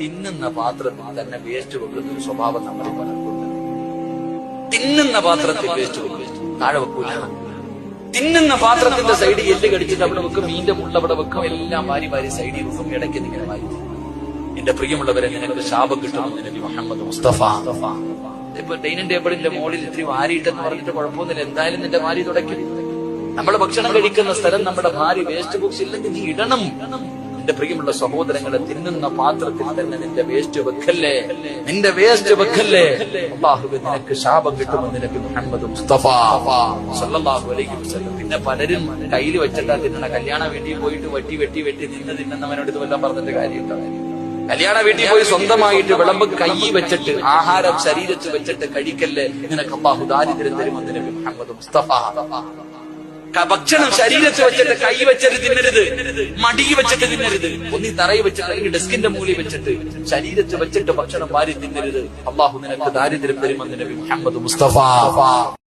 തിന്നുന്ന പാത്രത്തിൽ തന്നെ വേസ്റ്റ് വെക്കുന്ന ഒരു സ്വഭാവം നമ്മൾ പലർക്കുണ്ട്. തിന്നുന്ന പാത്രത്തിൽ വേസ്റ്റ് വെക്കും, താഴെ വെക്കൂല. തിന്നുന്ന പാത്രത്തിന്റെ സൈഡിൽ എല്ല് കടിച്ചിട്ട് അവിടെ വെക്കും, മീന്റെ മുള്ള അവിടെ വെക്കും, എല്ലാം വാരി വാരി സൈഡിൽ വെക്കും, ഇടയ്ക്ക് ഇങ്ങനെ വാരി. എന്റെ പ്രിയമുള്ളവരെ, നിനക്ക് ശാപം കിട്ടുമെന്ന് നബി മുഹമ്മദ് മുസ്തഫ. ഇപ്പൊ ഡൈനിങ് ടേബിളിന്റെ മോളിൽ ഇത്തിരി വാരിയിട്ടെന്ന് പറഞ്ഞിട്ട് കുഴപ്പമൊന്നുമില്ല, എന്തായാലും നിന്റെ വാരി തുടയ്ക്കും. നമ്മൾ ഭക്ഷണം കഴിക്കുന്ന സ്ഥലം നമ്മുടെ ഭാര്യ വേസ്റ്റ് ബോക്സ് ഇല്ലെങ്കിൽ നീ ഇടണം. എന്റെ പ്രിയമുള്ള സഹോദരങ്ങളെ, തിന്നുന്ന പാത്രത്തിൽ തന്നെ നിന്റെ വേസ്റ്റ് വെക്കല്ലേ, നിന്റെ വേസ്റ്റ് വെക്കല്ലേ. അല്ലാഹുവേ, നിനക്ക് ശാപം കിട്ടുമെന്ന് നബി മുഹമ്മദ് മുസ്തഫ സല്ലല്ലാഹു അലൈഹി വസല്ലം. പിന്നെ പലരും കയ്യിൽ വെച്ചിട്ടാ തിന്നണ. കല്യാണ വീട്ടിൽ പോയിട്ട് വെട്ടി തിന്നുന്നവനോട് ഇതുമെല്ലാം പറഞ്ഞിട്ട് കാര്യമുണ്ടോ? കല്യാണ വീട്ടിൽ പോയി സ്വന്തമായിട്ട് വിളമ്പ് കൈ വെച്ചിട്ട് ആഹാരം ശരീരത്ത് വെച്ചിട്ട് കഴിക്കല്ലേ, നിനക്ക് അല്ലാഹു ദാരിദ്ര്യം തരുമെന്ന് നബി മുഹമ്മദ് മുസ്തഫ. ഭക്ഷണം ശരീരത്ത് വെച്ചിട്ട് കൈ വെച്ചിട്ട് തിന്നരുത്, മടി വെച്ചിട്ട് തിന്നരുത്. ഒന്നി തറയിൽ വെച്ചിട്ട് അല്ലെങ്കിൽ ഡെസ്കിന്റെ മൂലയിൽ വെച്ചിട്ട് ശരീരത്ത് വെച്ചിട്ട് ഭക്ഷണം വാരി തിന്നരുത്. അല്ലാഹു നിനക്ക് ദാരിദ്ര്യം തരുമെന്ന് നബി മുഹമ്മദ് മുസ്തഫ.